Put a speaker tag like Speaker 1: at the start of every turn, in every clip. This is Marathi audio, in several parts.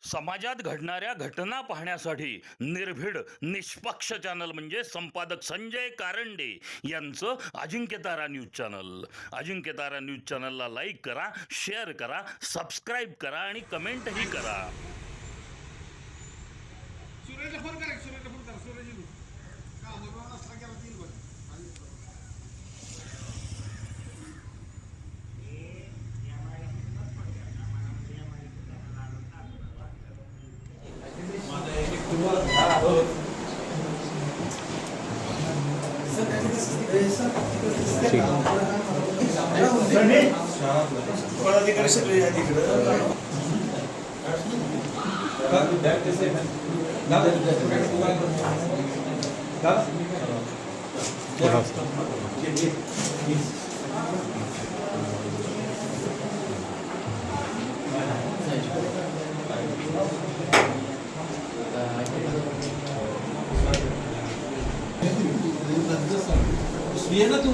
Speaker 1: समाजात घडणाऱ्या घटना पाहण्यासाठी निर्भीड निष्पक्ष चॅनल म्हणजे संपादक संजय कारंडे यांचं Ajinkyatara news channel. Ajinkyatara news चॅनलला लाईक करा, शेअर करा, सबस्क्राईब करा आणि कमेंटही करा.
Speaker 2: सूर्याला फोन करा, सूर्याला फोन करा, सूर्याजी का नगरावर असला गेला तीन बघ. पदाधिकारी सगळे या तिकडं ये ना तू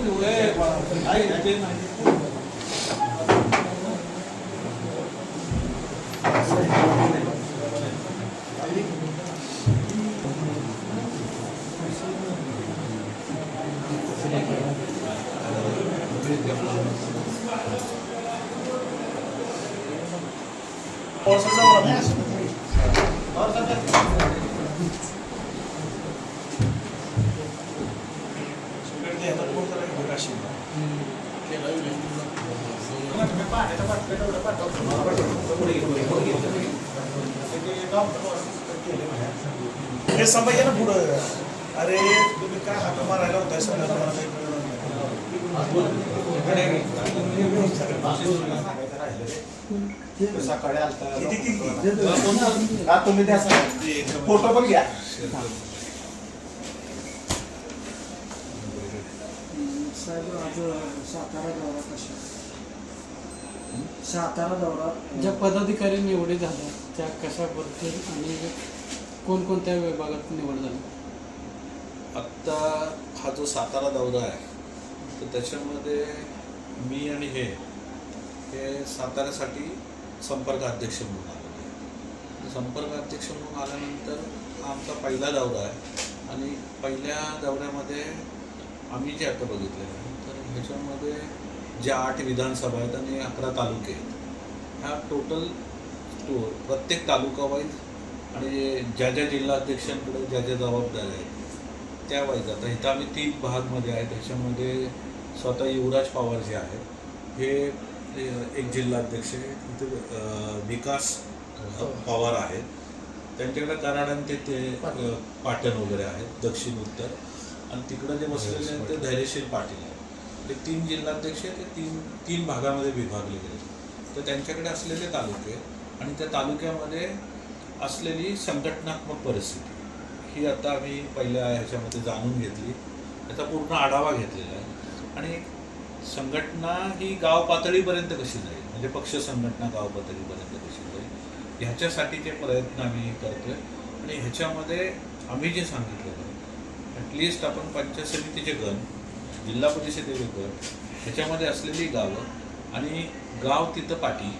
Speaker 2: हे समज ना पुढं. अरे तुम्ही काय हात मारायला होताय सकाळी आलता तुम्ही द्या फोटो पण घ्या.
Speaker 3: सातारा दौरा ज्या पदाधिकारी निवडी झाल्या त्या कशा पद्धती आणि कोणकोणत्या विभागात निवड झाली?
Speaker 4: आत्ता हा जो सातारा दौरा आहे तर त्याच्यामध्ये मी आणि हे साताऱ्यासाठी संपर्क अध्यक्ष म्हणून आलेलो आहे. संपर्क अध्यक्ष म्हणून आल्यानंतर हा आमचा पहिला दौरा आहे आणि पहिल्या दौऱ्यामध्ये आम्ही जे आता बघितलं आहे तर ह्याच्यामध्ये ज्या 8 विधानसभा आहेत आणि 11 तालुके आहेत ह्या टोटल प्रत्येक तालुका वाईज आणि ज्या ज्या जिल्हाध्यक्षांकडे ज्या ज्या जबाबदाऱ्या आहेत त्या वाईज आता इथं आम्ही 3 भागमध्ये आहे. त्याच्यामध्ये स्वतः युवराज पवार जे आहेत हे एक जिल्हाध्यक्ष आहे. इथं विकास पवार आहेत, त्यांच्याकडे कराड आणि ते पाटण वगैरे आहेत दक्षिण उत्तर, आणि तिकडं जे बसलेले आहेत ते धैर्यशील पाटील आहेत. ते 3 जिल्हाध्यक्ष ते तीन भागामध्ये विभागले गेले. तर त्यांच्याकडे असलेले तालुके आणि त्या तालुक्यामध्ये असलेली संघटनात्मक परिस्थिती ही आता आम्ही पहिल्या ह्याच्यामध्ये जाणून घेतली. त्याचा पूर्ण आढावा घेतलेला आहे आणि संघटना ही गाव पातळीपर्यंत कशी जाईल, म्हणजे पक्ष संघटना गाव पातळीपर्यंत कशी जाईल ह्याच्यासाठीचे प्रयत्न आम्ही करतो आहे. आणि ह्याच्यामध्ये आम्ही जे सांगितलेलं आहे ॲटलिस्ट आपण पंचायत समितीचे गण, जिल्हा परिषदेचे गण, ह्याच्यामध्ये असलेली गावं आणि गाव तिथं पाटी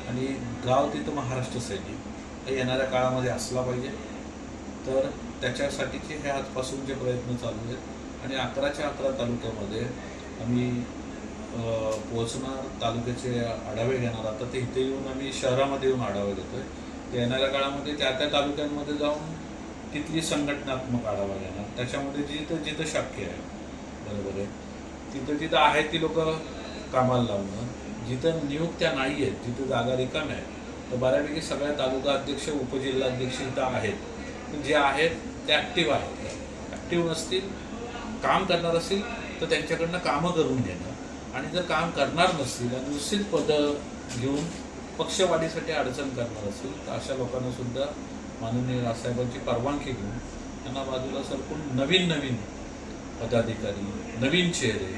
Speaker 4: आणि गाव तिथं महाराष्ट्र सैनिक हे येणाऱ्या काळामध्ये असला पाहिजे. तर त्याच्यासाठीचे हे आजपासूनचे प्रयत्न चालू आहेत आणि 11च्या 11 तालुक्यामध्ये आम्ही पोहोचणार, तालुक्याचे आढावे घेणार. आता ते इथे येऊन आम्ही शहरामध्ये येऊन आढावा घेतो आहे. ते येणाऱ्या काळामध्ये त्या त्या तालुक्यांमध्ये जाऊन तिथली संघटनात्मक आढावा घेणार. त्याच्यामध्ये जिथं जिथं शक्य आहे, बरोबर आहे, तिथं जिथं आहेत ती लोक कामाला लावणं, जिथं नियुक्त्या नाही आहेत, जिथं जागा रिकाम्या आहेत तर बऱ्यापैकी सगळ्या तालुका अध्यक्ष उपजिल्हाध्यक्ष इथं आहेत. जे आहेत ते ॲक्टिव्ह आहेत. ॲक्टिव्ह नसतील, काम करणार असतील तर त्यांच्याकडनं कामं करून घेणं, आणि जर काम करणार नसतील आणि नुसतीच पदं घेऊन पक्षवाढीसाठी अडचण करणार असतील तर अशा लोकांना सुद्धा माननीय राजसाहेबांची परवानगी घेऊन त्यांना बाजूला सरकून नवीन नवीन पदाधिकारी, नवीन चेहरे,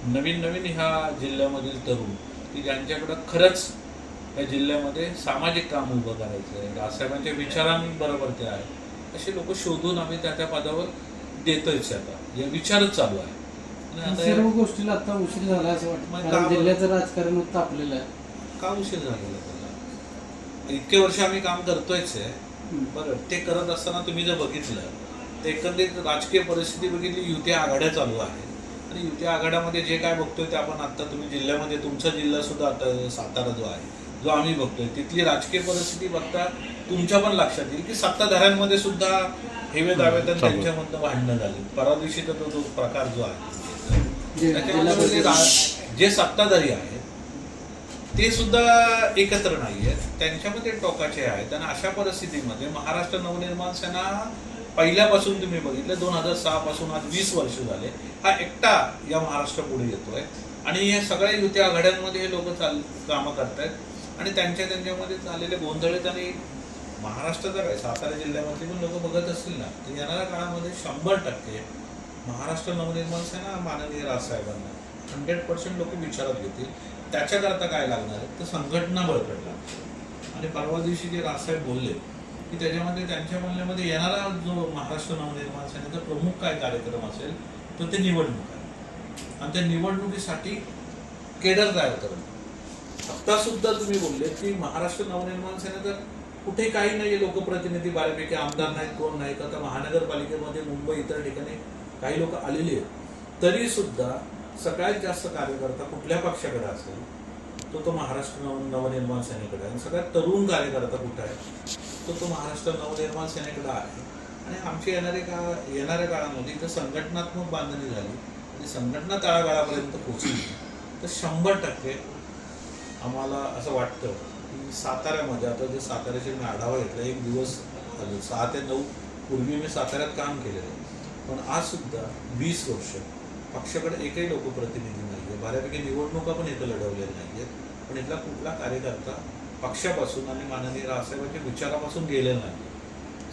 Speaker 4: नवीन नवीन ह्या जिल्ह्यामधील तरुण की ज्यांच्याकडं खरंच या जिल्ह्यामध्ये सामाजिक काम उभं करायचं आहे, राजसाहेबांच्या विचारांबरोबर ते आहे, असे लोक शोधून आम्ही त्या त्या पदावर देतोयच. आता या विचारच चालू आहे.
Speaker 3: सर्व गोष्टीला आता उशीर झाला असं वाटतं, कारण जिल्ह्याचं राजकारण तापलेलं आहे.
Speaker 4: का उशीर झालेला त्याला? इतके वर्ष आम्ही काम करतोयच आहे. बरं, ते करत असताना तुम्ही जर बघितलं तर एकंदरीत राजकीय परिस्थिती बघितली, युती आघाड्या चालू आहेत आणि युती आघाड्यामध्ये जे काय बघतोय ते आपण आता तुम्ही जिल्ह्यामध्ये तुमचा जिल्हा सुद्धा आता सातारा जो आहे जो आम्ही बघतोय तिथली राजकीय परिस्थिती बघता तुमच्या पण लक्षात येईल की सत्ताधाऱ्यांमध्ये सुद्धा हेवे दावेत आणि त्यांच्यामधनं भांडणं झाली. परवा दिवशी तर तो प्रकार जो आहे त्याच्यामध्ये जे सत्ताधारी आहेत ते सुद्धा एकत्र नाही आहेत, त्यांच्यामध्ये टोकाचे आहेत. आणि अशा परिस्थितीमध्ये महाराष्ट्र नवनिर्माण सेना पहिल्यापासून तुम्ही बघितलं 2006 पासून आज 20 वर्ष झाले हा एकटा या महाराष्ट्र पुढे येतोय आणि या सगळ्या युती आघाड्यांमध्ये हे लोक कामं करतायत आणि त्यांच्यामध्ये झालेले गोंधळीत आणि महाराष्ट्राचा काय सातारा जिल्ह्यामध्ये पण लोक बघत असतील ना तर येणाऱ्या काळामध्ये 100% महाराष्ट्र नवनिर्माण सेना माननीय राजसाहेबांना 100% लोक विचारात घेतील. त्याच्याकरता काय लागणार आहे तर संघटना बळकट लागते. आणि परवा दिवशी जे राजसाहेब बोलले की त्याच्यामध्ये त्यांच्या म्हणण्यामध्ये येणारा जो महाराष्ट्र नवनिर्माण सेनेचा प्रमुख काय कार्यक्रम असेल तर ते निवडणूक आहे आणि त्या निवडणुकीसाठी केडर तयार करणं. आता सुद्धा तुम्ही बोलले की महाराष्ट्र नवनिर्माण सेनेचं कुठे काही नाही, लोकप्रतिनिधी बऱ्यापैकी आमदार नाहीत, कोण नाहीत. आता महानगरपालिकेमध्ये मुंबई इतर ठिकाणी काही लोक आलेली आहेत तरी सुद्धा सगळ्यात जास्त कार्यकर्ता कुठल्या पक्षाकडे असेल तो महाराष्ट्र नवनिर्माण सेनेकडे आहे. आणि सगळ्यात तरुण कार्यकर्ता कुठे आहे तो महाराष्ट्र नवनिर्माण सेनेकडे आहे. आणि आमची येणाऱ्या काळामध्ये इथं संघटनात्मक बांधणी झाली आणि संघटना तळागाळापर्यंत पोहोचली तर 100% आम्हाला असं वाटतं की साताऱ्यामध्ये आता जे साताऱ्याचे मी आढावा घेतला, एक दिवस 6 ते 9 पूर्वी मी साताऱ्यात काम केलेलं आहे पण आज सुद्धा 20 वर्ष पक्षाकडे एकही लोकप्रतिनिधी नाही आहे. बऱ्यापैकी निवडणुका पण इथं लढवलेल्या नाही आहेत पण इथला कुठला कार्यकर्ता पक्षापासून आणि माननीय राजसाहेबांच्या विचारापासून गेलेला नाही.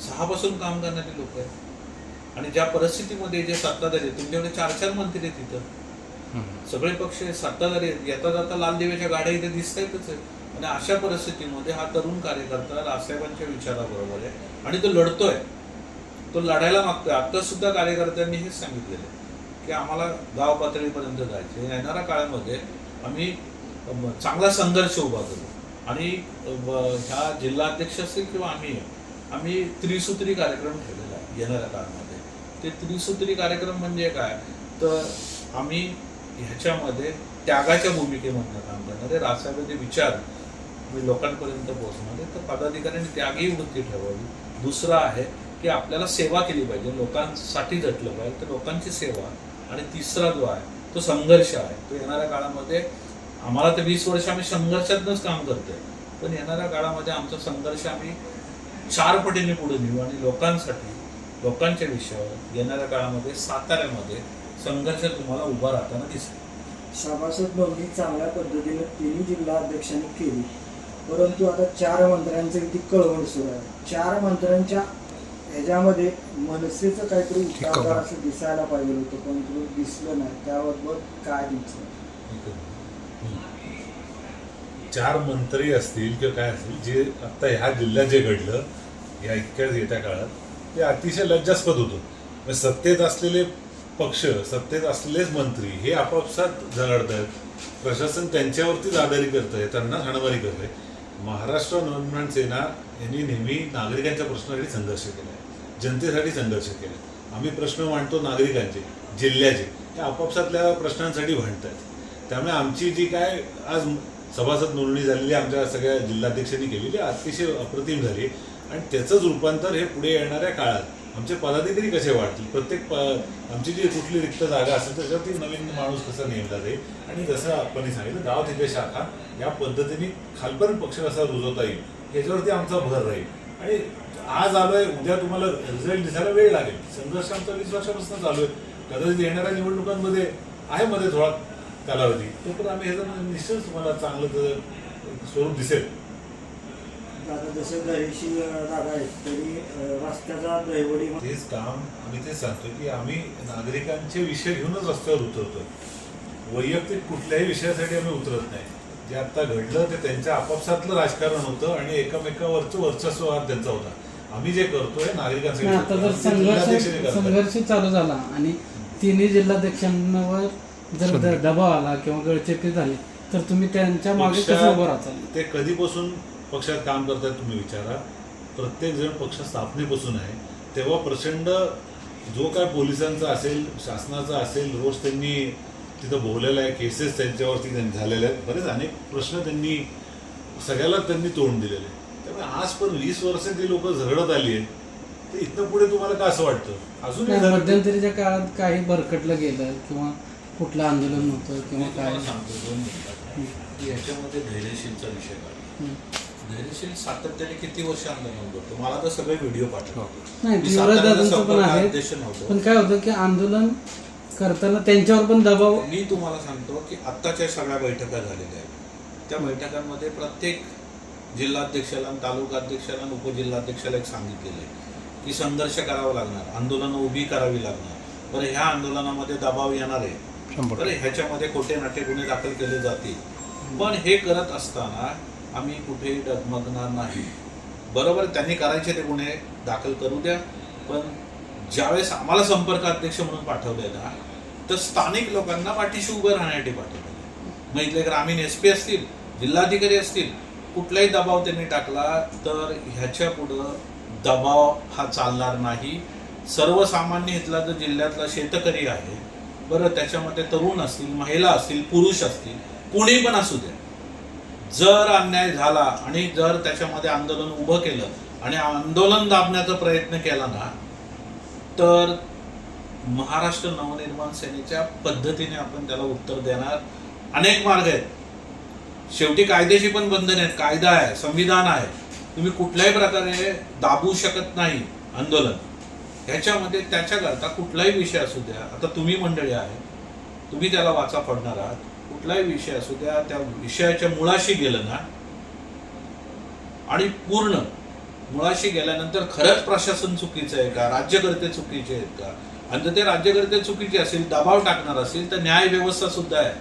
Speaker 4: 6 पासून काम करणारे लोक आहेत आणि ज्या परिस्थितीमध्ये जे सत्ताधारी आहेत तुमच्याकडे 4-4 मंत्री आहेत तिथं सगळे पक्ष सत्ताधारी आहेत, येता जाता लाल दिव्याच्या गाड्या इथे दिसतायतच आहेत. आणि अशा परिस्थितीमध्ये हा तरुण कार्यकर्ता राजसाहेबांच्या विचाराबरोबर आहे आणि तो लढतोय, तो लढायला मागतोय. आता सुद्धा कार्यकर्त्यांनी हेच सांगितलेलं आहे की आम्हाला गाव पातळीपर्यंत जायचं. येणाऱ्या काळामध्ये आम्ही चांगला संघर्ष उभा करू आणि ह्या जिल्हाध्यक्ष असतील किंवा आम्ही त्रिसूत्री कार्यक्रम ठेवलेला आहे येणाऱ्या काळामध्ये. ते त्रिसूत्री कार्यक्रम म्हणजे काय तर आम्ही ह्याच्यामध्ये त्यागाच्या भूमिकेमधनं काम करणारे राजसाहेबांचे विचार मी लोकांपर्यंत पोहोचणारे तर पदाधिकाऱ्यांनी त्यागी वृत्ती ठेवावी. दुसरं आहे की आपल्याला सेवा केली पाहिजे, लोकांसाठी झटलं पाहिजे तर लोकांची सेवा. आणि तिसरा जो आहे तो संघर्ष आहे. तो येणाऱ्या काळामध्ये आम्हाला तर 20 वर्ष आम्ही संघर्षातनंच काम करतोय पण येणाऱ्या काळामध्ये आमचा संघर्ष आम्ही 4 पटीने पुढे नेऊ आणि लोकांसाठी लोकांच्या विषयावर येणाऱ्या काळामध्ये साताऱ्यामध्ये संघर्ष तुम्हाला उभा राहताना दिसेल.
Speaker 3: सभासद नोंदणी चांगल्या पद्धतीने 3 जिल्हा अध्यक्षांनी केली परंतु आता 4 मंत्र्यांचं किती कळवण सुरू आहे. 4 मंत्र्यांच्या ह्याच्यामध्ये मनसेचं काहीतरी उठावदार असं दिसायला पाहिजे होतं पण दिसलं नाही, त्याबद्दल काय दिसलं?
Speaker 5: 4 मंत्री असतील किंवा काय असतील जे आता ह्या जिल्ह्यात जे घडलं या इतक्या येत्या काळात ते अतिशय लज्जास्पद होतं. म्हणजे सत्तेत असलेले पक्ष सत्तेत असलेलेच मंत्री हे आपापसात झगडत आहेत, प्रशासन त्यांच्यावरतीच आधारी करत आहे, त्यांना हाणामारी करत आहे. महाराष्ट्र नवनिर्माण सेना यांनी नेहमी नागरिकांच्या प्रश्नासाठी संघर्ष केला आहे, जनतेसाठी संघर्ष केला आहे. आम्ही प्रश्न मांडतो नागरिकांचे जिल्ह्याचे त्या आपापसातल्या प्रश्नांसाठी भांडत आहेत. त्यामुळे आमची जी काय आज सभासद नोंदणी झालेली आमच्या सगळ्या जिल्हाध्यक्षांनी केलेली अतिशय अप्रतिम झाली आणि त्याचंच रूपांतर हे पुढे येणाऱ्या काळात आमचे पदाधिकारी कसे वाढतील, प्रत्येक आमची जी कुठली रिक्त जागा असेल त्याच्यावरती नवीन माणूस कसा नेमला जाईल आणि जसं आपण सांगितलं गाव तिथे शाखा या पद्धतीने खालपर्यंत पक्ष कसा रुजवता येईल याच्यावरती आमचा भर राहील. आणि आज आलोय उद्या तुम्हाला रिझल्ट दिसायला वेळ लागेल. संघर्ष आमचा 20 वर्षापासून चालू आहे. कदाचित येणाऱ्या निवडणुकांमध्ये आहे मध्ये थोडा कालावधी तो पण आम्ही ह्याचं निश्चित तुम्हाला चांगलं स्वरूप दिसेल.
Speaker 3: आता जसे दहीशी जागा आहेत तरी रस्त्याचा दहिवडी
Speaker 5: तेच काम आम्ही तेच सांगतो की आम्ही नागरिकांचे विषय घेऊनच रस्त्यावर उतरतोय. वैयक्तिक कुठल्याही विषयासाठी आम्ही उतरत नाही. जे आता घडलं ते त्यांच्या आपापसातलं राजकारण होतं आणि एकमेकावरचं वर्चस्व त्यांचा होता. आम्ही जे करतोय नागरिकांसाठी
Speaker 3: आता जर संघर्ष चालू झाला आणि 3 जिल्हाध्यक्षांवर जर दबाव आला किंवा गळचेपी झाली तर तुम्ही त्यांच्या मागे कसं उभं राहता?
Speaker 5: ते कधीपासून पक्षात काम करतात तुम्ही विचारा. प्रत्येक जण पक्ष स्थापनेपासून आहे तेव्हा प्रचंड जो काय पोलिसांचा असेल, शासनाचा असेल, रोज त्यांनी तिथं बोललेलं आहे, केसेस त्यांच्यावरती झालेल्या आहेत, बरेच अनेक प्रश्न त्यांनी सगळ्याला त्यांनी तोंड दिलेलं आहे. त्यामुळे आज पण 20 वर्ष ती लोक झगडत आली आहेत, तर इथनं पुढे तुम्हाला काय असं वाटतं अजूनही
Speaker 6: नाही, मध्यंतरीच्या काळात काही भरकटलं गेलं किंवा कुठलं आंदोलन होतं किंवा
Speaker 4: मी
Speaker 6: काय?
Speaker 4: तुम्हाला सांगतो 2 मिनिटात की याच्यामध्ये धैर्यशीलचा विषय काढला. धैर्यशील सातत्याने किती वर्ष आंदोलन करतो, मला तर सगळे व्हिडिओ पाठवतो.
Speaker 6: नाही,
Speaker 4: मी
Speaker 6: युवराज
Speaker 4: साताऱ्याला
Speaker 6: दादांचं पण
Speaker 4: संपर्क
Speaker 6: आहे,
Speaker 4: अध्यक्ष नव्हतो.
Speaker 6: पण काय होतं की आंदोलन करताना त्यांच्यावर पण दबाव.
Speaker 4: मी तुम्हाला सांगतो की आत्ताच्या सगळ्या बैठका झालेल्या आहेत. त्या बैठकांमध्ये प्रत्येक जिल्हाध्यक्षाला, तालुकाध्यक्षाला, उपजिल्हाध्यक्षाला एक सांगितलेलं आहे की संघर्ष करावा लागणार, आंदोलनं उभी करावी लागणार. बरं, ह्या आंदोलनामध्ये दबाव येणार आहे, बरं ह्याच्यामध्ये खोटे नाटे गुन्हे दाखल केले जातील, पण हे करत असताना आम्ही कुठेही डगमगणार नाही. बरोबर, त्यांनी करायचे ते गुन्हे दाखल करू द्या, पण ज्यावेळेस आम्हाला संपर्क अध्यक्ष म्हणून पाठवलंय ना, तर स्थानिक लोकांना पाठीशी उभं राहण्यासाठी पाठवलं. मग इथले ग्रामीण SP असतील, जिल्हाधिकारी असतील, कुठलाही दबाव त्यांनी टाकला तर ह्याच्या पुढं दबाव हा चालणार नाही. सर्वसामान्य इथला जो जिल्ह्यातला शेतकरी आहे, बरं त्याच्यामध्ये तरुण असतील, महिला असतील, पुरुष असतील, कोणी पण असू द्या, जर अन्याय झाला आणि जर त्याच्यामध्ये आंदोलन उभं केलं आणि आंदोलन दाबण्याचा प्रयत्न केला ना, तर महाराष्ट्र नवनिर्माण सेनेच्या पद्धतीने आपण त्याला उत्तर देणार. अनेक मार्ग आहेत, शेवटी कायद्याची पण बंधन आहेत, कायदा आहे, संविधान आहे, तुम्ही कुठल्याही प्रकारे दाबू शकत नाही आंदोलन. ह्याच्यामध्ये त्याच्याकरता कुठलाही विषय असू द्या, आता तुम्ही मंडळी आहे, तुम्ही त्याला वाचा पडणार आहात, कुठलाही विषय असू द्या, त्या विषयाच्या मुळाशी गेलं ना, आणि पूर्ण मुळाशी गेल्यानंतर खरंच प्रशासन चुकीचं आहे का, राज्यकर्ते चुकीचे आहेत का, आणि जर ते राज्यकर्ते चुकीचे असेल, दबाव टाकणार असेल, तर न्याय व्यवस्था सुद्धा आहे,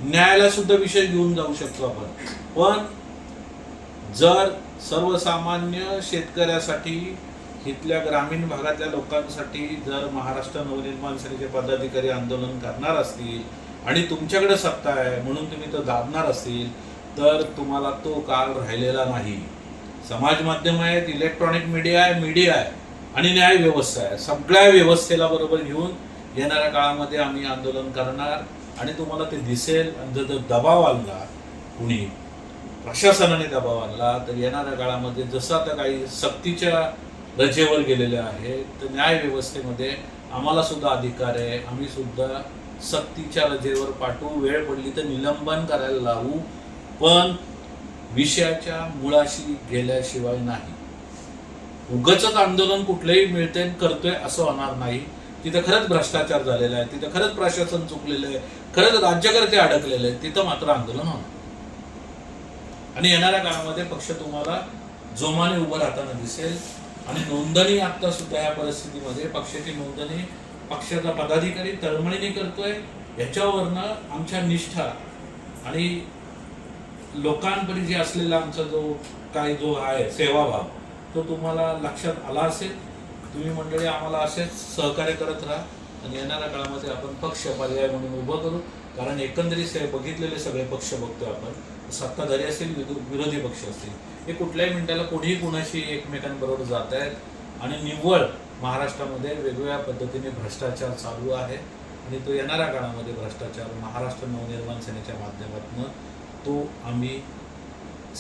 Speaker 4: न्यायाला सुद्धा विषय घेऊन जाऊ शकतो आपण. पण जर सर्वसामान्य शेतकऱ्यासाठी, इथल्या ग्रामीण भागातल्या लोकांसाठी जर महाराष्ट्र नवनिर्माण सेनेचे पदाधिकारी आंदोलन करणार असतील आणि तुमच्याकडे सत्ता आहे म्हणून तुम्ही तो दाबणार असतील, तर तुम्हाला तो काळ राहिलेला नाही. समाज माध्यम आहेत, इलेक्ट्रॉनिक मीडिया आहे आणि न्याय व्यवस्था आहे. सगळ्या व्यवस्थेला बरोबर घेऊन येणाऱ्या काळामध्ये आम्ही आंदोलन करणार आणि तुम्हाला ते दिसेल. आणि जर दबाव आणला, कुणी प्रशासनाने दबाव आणला, तर येणाऱ्या काळामध्ये जसं आता काही सक्तीच्या रजेवर गेलेले आहे, तर न्याय व्यवस्थेमध्ये आम्हाला सुद्धा अधिकार आहे, आम्ही सुद्धा सक्तीच्या रजेवर पाठवू, वेळ पडली तर निलंबन करायला लावू, पण विषयाच्या मुळाशी गेल्याशिवाय नाही. उगाचच आंदोलन कुठलंही मिळते करतोय असं होणार नाही. तिथं खरंच भ्रष्टाचार झालेला आहे, तिथं खरंच प्रशासन चुकलेलं आहे, खरंच राज्यकर्ते अडकलेले आहेत, तिथं मात्र आंदोलन होणार. आणि येणाऱ्या काळामध्ये पक्ष तुम्हाला जोमाने उभं राहताना दिसेल. आणि नोंदणी आता सुद्धा या परिस्थितीमध्ये पक्षाची नोंदणी पक्षाचा पदाधिकारी तळमळीने करतोय. याच्यावरनं आमच्या निष्ठा आणि लोकांपर्यंत जे असलेला आमचा जो आहे सेवाभाव, तो तुम्हाला लक्षात आला असेल. तुम्ही मंडळी आम्हाला असेच सहकार्य करत राहा आणि येणाऱ्या काळामध्ये आपण पक्ष पर्याय म्हणून उभं करू. कारण एकंदरीत बघितलेले सगळे पक्ष बघतोय आपण, सत्ताधारी असतील, विरोधी पक्ष असतील, हे कुठल्याही मिनिटाला कोणीही कुणाशी एकमेकांबरोबर जात आहेत आणि निव्वळ महाराष्ट्रामध्ये वेगवेगळ्या पद्धतीने भ्रष्टाचार चालू आहे. आणि तो येणाऱ्या काळामध्ये भ्रष्टाचार महाराष्ट्र नवनिर्माण सेनेच्या माध्यमातून तो आम्ही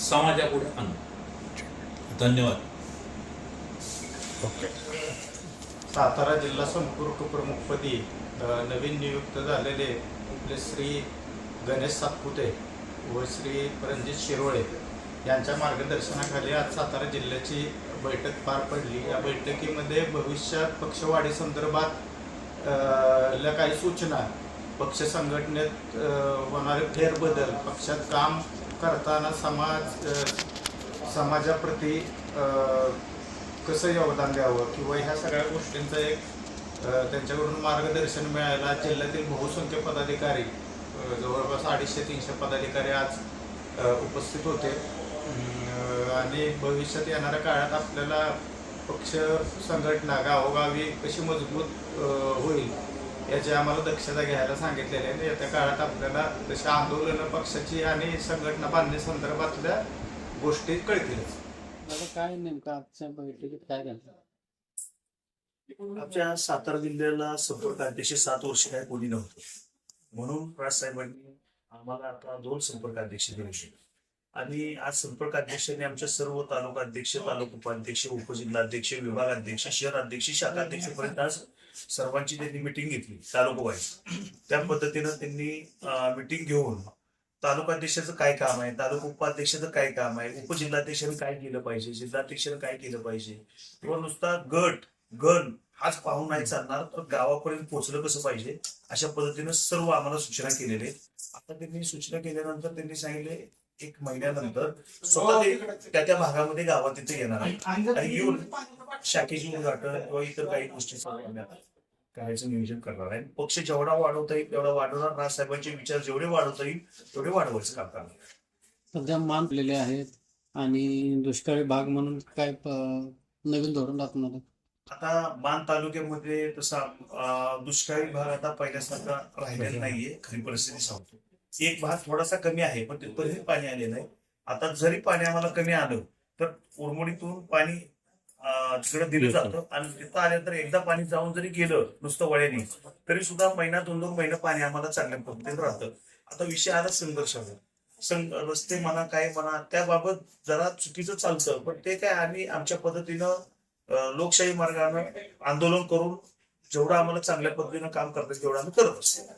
Speaker 4: समाजापुढे आणू. धन्यवाद.
Speaker 7: सातारा जिल्हा संपर्क प्रमुखपदी नवीन नियुक्त झालेले आपले श्री गणेश सातपुते व श्री रणजित शिरोळे यांच्या मार्गदर्शनाखाली आज सातारा जिल्ह्याची बैठक पार पडली. या बैठकीमध्ये भविष्यात पक्षवाढी संदर्भात काही सूचना, पक्ष संघटनेत होणारे फेरबदल, पक्षात काम करताना समाजाप्रती कसं योगदान द्यावं किंवा ह्या सगळ्या गोष्टींचं एक त्यांच्याकडून मार्गदर्शन मिळायला जिल्ह्यातील बहुसंख्य पदाधिकारी, जवळपास 250-300 पदाधिकारी आज उपस्थित होते. आणि भविष्यात येणाऱ्या काळात आपल्याला पक्ष संघटना गावोगावी कशी मजबूत होईल याची आम्हाला दक्षता घ्यायला सांगितलेली आहे. येत्या काळात आपल्याला जशी आंदोलनं पक्षाची आणि संघटना बांधणी संदर्भातल्या गोष्टी कळतीलच.
Speaker 6: आता काय नेमकं आजच्या बैठकीत काय झालं?
Speaker 8: आमच्या सातारा जिल्ह्याला संपर्क अध्यक्ष 7 वर्ष काय कोणी नव्हतं, म्हणून राजसाहेबांनी आम्हाला आता 2 संपर्क अध्यक्ष दिले. आणि आज संपर्क अध्यक्षांनी आमच्या सर्व तालुका अध्यक्ष, तालुका उपाध्यक्ष, उपजिल्हाध्यक्ष, विभाग अध्यक्ष, शहर अध्यक्ष, शाखा अध्यक्षपर्यंत आज सर्वांची त्यांनी मिटिंग घेतली तालुका वाईज. त्या पद्धतीनं त्यांनी मिटिंग घेऊन तालुकाध्यक्षाचं काय काम आहे, तालुका उपाध्यक्षाचं काय काम आहे, उपजिल्हाध्यक्षानं काय केलं पाहिजे, जिल्हाध्यक्षानं काय केलं पाहिजे, किंवा नुसता गण हाच पाहून नाही चालणार, तर गावापर्यंत पोहोचलं कसं पाहिजे, अशा पद्धतीनं सर्व आम्हाला सूचना केलेल्या आहेत. आता त्यांनी सूचना केल्यानंतर त्यांनी सांगितले 1 महिन्यानंतर स्वतः त्या भागामध्ये गावात तिथे येणार आहे आणि येऊन शाखेची उद्घाटन किंवा इतर काही गोष्टी करायचं नियोजन करणार आहे. पक्ष जेवढा वाढवता येईल तेवढा वाढवणार, राजसाहेबांचे विचार जेवढे वाढवता येईल तेवढे वाढवायचं काम करणार.
Speaker 6: सध्या मानलेले आहेत आणि दुष्काळी भाग म्हणून काय नवीन धोरण राखणार आहे?
Speaker 8: आता मान तालुक्यामध्ये तसा दुष्काळी भाग आता पहिल्यासारखा राहिलेला नाहीये. खरी परिस्थिती सांगतो, एक भाग थोडासा कमी आहे, पण तिथपर्यंत पाणी आले नाही. आता जरी पाणी आम्हाला कमी आलं तर उरमोडीतून पाणी तिकडे दिलं जातं आणि तिथं आल्यानंतर एकदा पाणी जाऊन जरी गेलं नुसतं वळ्याने, तरी सुद्धा महिना 2-2 महिने पाणी आम्हाला चांगल्या पद्धतीने राहतं. आता विषय आला संघर्षाचा, रस्ते म्हणा काय म्हणा त्याबाबत जरा चुकीचं चालतं, पण ते काय आम्ही आमच्या पद्धतीनं लोकशाही मार्गानं आंदोलन करून जेवढं आम्हाला चांगल्या पद्धतीनं काम करता येईल तेवढं आम्ही करत असतो.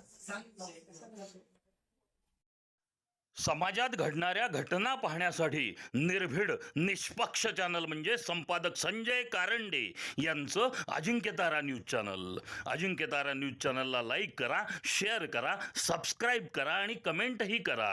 Speaker 1: समाजात घडणाऱ्या घटना पाहण्यासाठी निर्भीड निष्पक्ष चॅनल म्हणजे संपादक संजय कारंडे यांचं Ajinkyatara news channel. Ajinkyatara news चॅनलला लाईक करा, शेअर करा, सबस्क्राईब करा आणि कमेंटही करा.